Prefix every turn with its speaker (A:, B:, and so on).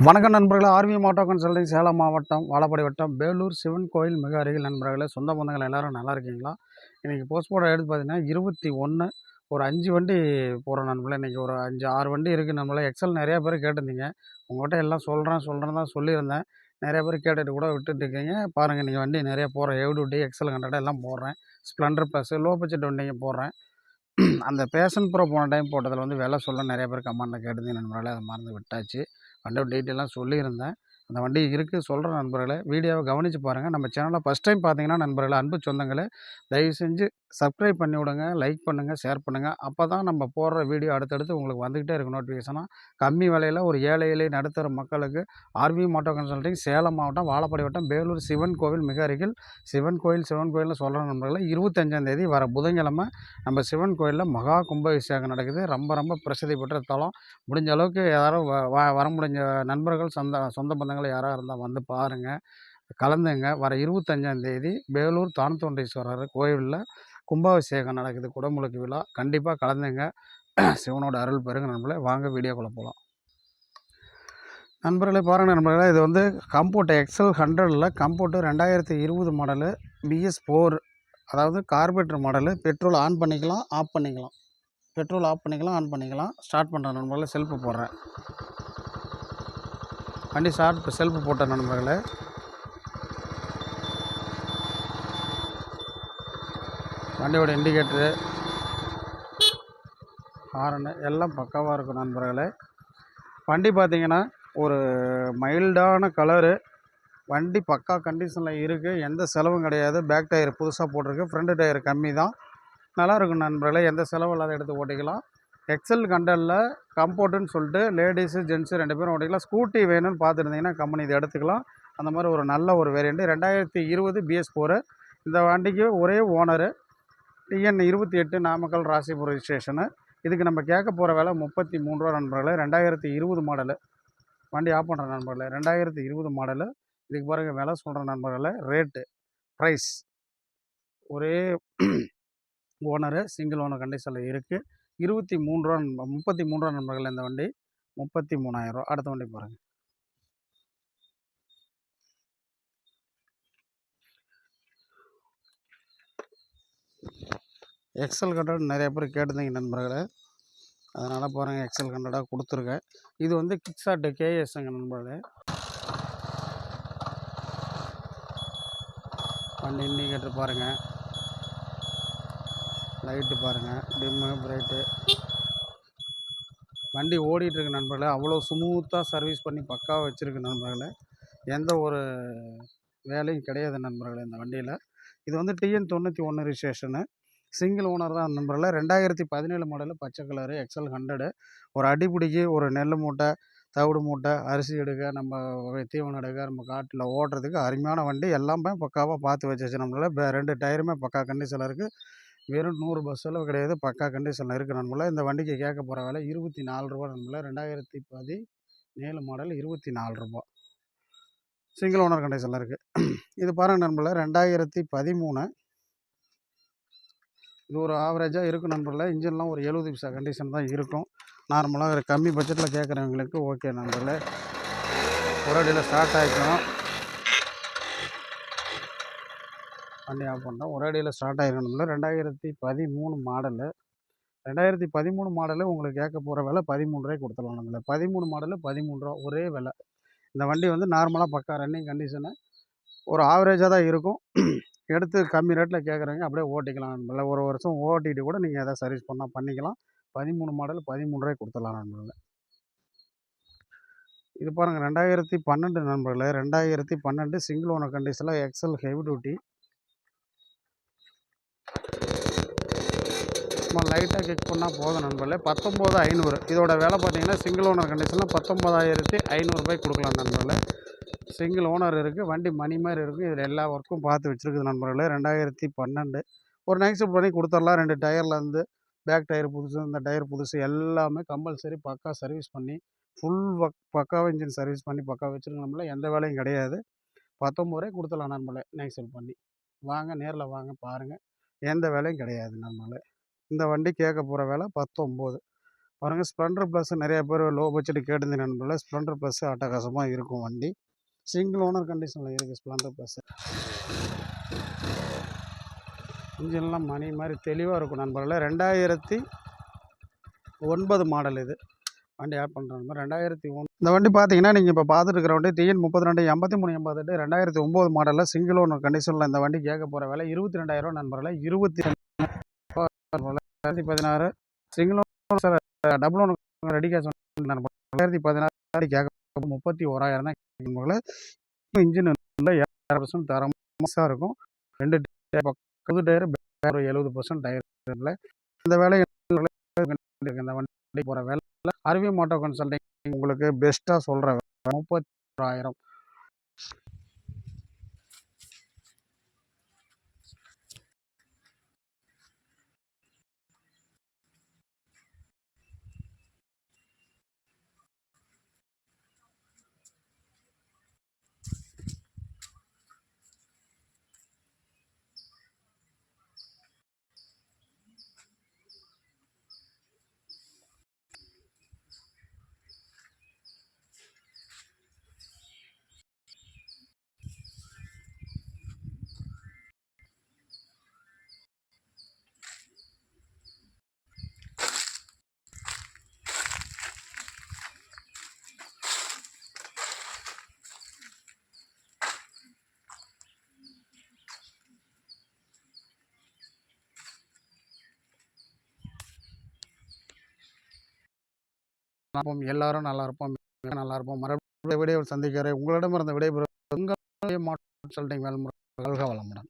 A: வணக்கம் நண்பர்களே. RV motor consulting Salem மாவட்டம் வாழப்பாடி வட்டம் வேலூர் சிவன் கோயில் மிக அருகில் நண்பர்களே. சொந்த பந்தங்கள் எல்லோரும் நல்லா இருக்கீங்களா? இன்றைக்கி போஸ்ட்போர்ட் எடுத்து பார்த்தீங்கன்னா 21 ஒரு 5 வண்டி போகிறோம் நண்பர்களே. இன்றைக்கி ஒரு 5 6 வண்டி இருக்குது நண்பர்களே. எக்ஸல் நிறையா பேர் கேட்டிருந்தீங்க. உங்கள்கிட்ட எல்லாம் சொல்கிறேன் தான் சொல்லியிருந்தேன். நிறையா பேர் கேட்டுட்டு கூட விட்டுட்டு இருக்கீங்க. பாருங்கள், இன்றைக்கி வண்டி நிறையா போகிறேன். எவ்டுடி எக்ஸல் 100 எல்லாம் போடுறேன். ஸ்ப்ளெண்டர் ப்ளஸ் லோ பட்ஜெட் வண்டிங்க போடுறேன். அந்த பேஷன் ப்ரோ போன டைம் போட்டதில் வந்து விலை சொல்ல நிறைய பேர் கமெண்ட்டில் கேட்டிருந்தீங்க நண்பர்களே. அதை மறந்து விட்டாச்சு. வண்டியோட டீட்டெயிலாம் சொல்லியிருந்தேன். அந்த வண்டி இருக்குது சொல்கிறேன் நண்பர்களே. வீடியோவை கவனித்து பாருங்கள். நம்ம சேனலை ஃபஸ்ட் டைம் பார்த்தீங்கன்னா நண்பர்களே, அன்பு சொந்தங்களே, தயவு செஞ்சு சப்ஸ்கிரைப் பண்ணி விடுங்க, லைக் பண்ணுங்கள், ஷேர் பண்ணுங்கள். அப்போ தான் நம்ம போடுற வீடியோ அடுத்தடுத்து உங்களுக்கு வந்துக்கிட்டே இருக்கும் நோட்டிஃபிகேஷனாக. கம்மி விலையில் ஒரு ஏழை எளிய நடுத்தர மக்களுக்கு ஆர்வி மோட்டார் கன்சல்டிங் சேலம் மாவட்டம் வாழப்பாடி வட்டம் வேலூர் சிவன் கோவில் மிக அருகில் சிவன் கோயில்னு சொல்கிற நண்பர்களே. 25ஆம் தேதி வர புதன்கிழமை நம்ம சிவன் கோயிலில் மகா கும்பாபிஷேகம் நடக்குது. ரொம்ப ரொம்ப பிரசித்தி பெற்ற தலம். முடிஞ்ச அளவுக்கு யாரும் வர முடிஞ்ச நண்பர்கள் சொந்த பந்தங்கள் யாராக இருந்தால் வந்து பாருங்கள், கலந்துங்க. வர 25ஆம் தேதி வேலூர் தான்தோன்றீஸ்வரர் கோயிலில் கும்பாபிஷேகம் நடக்குது. குடமுழுக்கு விழா. கண்டிப்பாக கலந்துங்க. சிவனோட அருள் பெருங்க நண்பர்களே. வாங்க வீடியோக்குள்ளே போகலாம். நண்பர்களே பாருங்கள் நண்பர்களே, இது வந்து கம்ஃபோர்ட் எக்ஸல் 100ல் கம்ஃபோர்ட்டு 2020 மாடலு BS4, அதாவது கார்பரேட்டர் மாடலு. பெட்ரோல் ஆன் பண்ணிக்கலாம், ஆஃப் பண்ணிக்கலாம். பெட்ரோல் ஆஃப் பண்ணிக்கலாம், ஆன் பண்ணிக்கலாம். ஸ்டார்ட் பண்ணுறேன் நண்பர்களே. செல்ஃபு போடுறேன். வண்டி செல்ஃபு போட்டேன் நண்பர்களே. வண்டியோட இண்டிகேட்டரு, ஹாரனு எல்லாம் பக்காவாக இருக்கும் நண்பர்களே. வண்டி பார்த்திங்கன்னா ஒரு மைல்டான கலரு. வண்டி பக்கா கண்டிஷனில் இருக்குது. எந்த செலவும் கிடையாது. பேக் டயர் புதுசாக போட்டிருக்கு. ஃப்ரண்ட் டயர் கம்மி தான். நல்லாயிருக்கும் நண்பர்களே. எந்த செலவும் இல்லாத எடுத்து ஓட்டிக்கலாம். எக்ஸல் 100ல் கம்ஃபோர்ட்டுன்னு சொல்லிட்டு லேடிஸு ஜென்ஸு 2 பேரும் ஓட்டிக்கலாம். ஸ்கூட்டி வேணும்னு பார்த்துருந்தீங்கன்னா கம்பெனி இதை எடுத்துக்கலாம். அந்த மாதிரி ஒரு நல்ல ஒரு வேரியண்ட்டு 2020 BS4. இந்த வண்டிக்கு ஒரே owner. TN 28 Namakkal Rasipuram registration. இதுக்கு நம்ம கேட்க போகிற விலை 33 ரூபா நண்பர்களே. 2020 மாடலு. வண்டி ஆஃப் பண்ணுறேன் நண்பர்களே. 2020 மாடலு. இதுக்கு பாருங்கள் விலை சொல்கிறேன் நண்பர்களே. ரேட்டு ப்ரைஸ் ஒரே ஓனரு, சிங்கிள் ஓனர் கண்டிஷனில் இருக்குது. 23 ரூபா 33 ரூபா நண்பர்கள். இந்த வண்டி 33,000 ரூபா. அடுத்த வண்டி பாருங்கள். எக்ஸல் 100 நிறைய பேர் கேட்டிருந்தீங்க நண்பர்களே. அதனால் பாருங்கள், எக்ஸல் 100 கொடுத்துருக்கேன். இது வந்து கிக்ஸாட்டு KSங்க நண்பர்களே. வண்டி இண்டிகேட்டர் பாருங்கள், லைட்டு பாருங்கள், டிம்மு பிரைட்டு. வண்டி ஓடிட்டுருக்கு நண்பர்களே. அவ்வளோ ஸ்மூத்தாக சர்வீஸ் பண்ணி பக்காவாக வச்சுருக்கு நண்பர்களே. எந்த ஒரு வேலையும் கிடையாது நண்பர்களே இந்த வண்டியில். இது வந்து TN 91 ரிஜிஸ்ட்ரேஷனு. சிங்கிள் ஓனர் தான் நண்பர்களே. 2017 மாடலு, பச்சை கலரு, எக்ஸல் 100. ஒரு அடிப்பிடிக்கு ஒரு நெல் மூட்டை, தவிடு மூட்டை, அரிசி எடுக்க, நம்ம தீவனம் எடுக்க, நம்ம காட்டில் ஓட்டுறதுக்கு அருமையான வண்டி. எல்லாமே பக்காவாக பார்த்து வச்சாச்சு நண்பர்களே. 2 டயருமே பக்கா கண்டிஷனில் இருக்குது. வெறும் 100 பஸ் செலவு கிடையாது. பக்கா கண்டிஷனில் இருக்குது நண்பர்களே. இந்த வண்டிக்கு கேட்க போகிற விலை 24 ரூபா நண்பர்களே. 2017 மாடல் 24 ரூபா. சிங்கிள் ஓனர் கண்டிஷனில் இருக்குது. இது பாருங்கள் நண்பர்களே, 2013. இது ஒரு ஆவரேஜாக இருக்கும் நண்பர்களே. இன்ஜின்லாம் ஒரு 70% கண்டிஷன் தான் இருக்கும். நார்மலாக கம்மி பட்ஜெட்டில் கேட்குறவங்களுக்கு ஓகே நண்பர்களே. ஒரு அடியில் ஸ்டார்ட் ஆகிக்கும். வண்டி ஆஃப் பண்ணுறோம். ஒரு அடியில் ஸ்டார்ட் ஆகிருக்கும் நண்பர்களே. 2013 மாடலு. 2013 மாடலு உங்களுக்கு கேட்க போகிற விலை 13 ரூபாய்க்கு கொடுத்துடலாம் நண்பர்களே. 13 மாடலு 13 ரூபா ஒரே விலை. இந்த வண்டி வந்து நார்மலாக பக்கா ரன்னிங் கண்டிஷனு. ஒரு ஆவரேஜாக தான் இருக்கும். எடுத்து கம்மி ரேட்டில் கேட்குறவங்க அப்படியே ஓட்டிக்கலாம் நண்பர்களே. ஒரு வருஷம் ஓட்டிட்டு கூட நீங்கள் எதாவது சர்வீஸ் பண்ணால் பண்ணிக்கலாம். 13 மாடல் 13 ரூபாய்க்கு கொடுத்துடலாம் நண்பர்களே. இது பாருங்கள் 2012 நண்பர்களே. 2012 சிங்கிள் ஓனர் கண்டிஷனில் எக்ஸல் ஹெவி டியூட்டி. சும்மா லைட்டாக கிக் பண்ணால் போதும் நண்பர்களே. 19,500. இதோட விலை பார்த்தீங்கன்னா சிங்கிள் ஓனர் கண்டிஷனில் 19,500 ரூபாய்க்கு கொடுக்கலாம் நண்பர்களே. சிங்கிள் ஓனர் இருக்குது. வண்டி மணி மாதிரி இருக்குது. இதில் எல்லா ஒர்க்கும் பார்த்து வச்சுருக்குது நண்பர்களே. 2012 ஒரு நைக்ஸ்ட் பண்ணி கொடுத்துடலாம். 2 டயர்லேருந்து பேக் டயர் புதுசு, இந்த டயர் புதுசு எல்லாமே கம்பல்சரி பக்கா சர்வீஸ் பண்ணி ஃபுல் பக்காவாக இன்ஜின் சர்வீஸ் பண்ணி பக்கா வச்சுருங்க நண்பர்களே. எந்த வேலையும் கிடையாது. 19 ரூபாய்க்கு கொடுத்துடலாம் நண்பர்களே. நைக்ஸ்ட் பண்ணி வாங்க, நேரில் வாங்க பாருங்கள். எந்த வேலையும் கிடையாது நண்பர்களே. இந்த வண்டி கேட்க போகிற விலை 19. பாருங்க ஸ்ப்ளெண்டர் ப்ளஸ் நிறைய பேர் லோ பட்ஜெட் கேட்டிருந்த நண்பர்களே, ஸ்ப்ளெண்டர் ப்ளஸ் அட்டகாசமாக இருக்கும் வண்டி. சிங்கிள் ஓனர் கண்டிஷனில் இருக்குது ஸ்ப்ளெண்டர் ப்ளஸ். இன்ஜின்லாம் மணி மாதிரி தெளிவாக இருக்கும் நண்பர்களே. 2009 மாடல் இது. வண்டி ஆட் பண்ணுற மாதிரி 2001. இந்த வண்டி பார்த்தீங்கன்னா நீங்கள் இப்போ பார்த்துட்டு இருக்கிற வண்டி TN 32 83 88 2009 மாடலில் சிங்கிள் ஓனர் கண்டிஷனில் இந்த வண்டி கேட்க போகிற விலை 22,000 நண்பர்களே. 2016 single owner sir, double owner ready cash நண்பர்களே. 2016 கேட்க 31,000 தான் நண்பர்களே. இன்ஜின் 7% தரமாக இருக்கும். 2 புது டயர், 70% டயர். இந்த வேலை இந்த வண்டி போகிற வேலை அருவி மோட்டோ கன்சல்டிங் உங்களுக்கு பெஸ்ட்டாக சொல்கிற 31,000. எல்லாரும் நல்லா இருப்போம், நல்லா இருப்போம். மறுபடியும் விடையை சந்திக்கிறேன். உங்களிடமிருந்து விடைபெறும் உங்கள் மோட்டோ கன்சல்டிங் வேல்முருகன். வாழ்க வளமுடன்.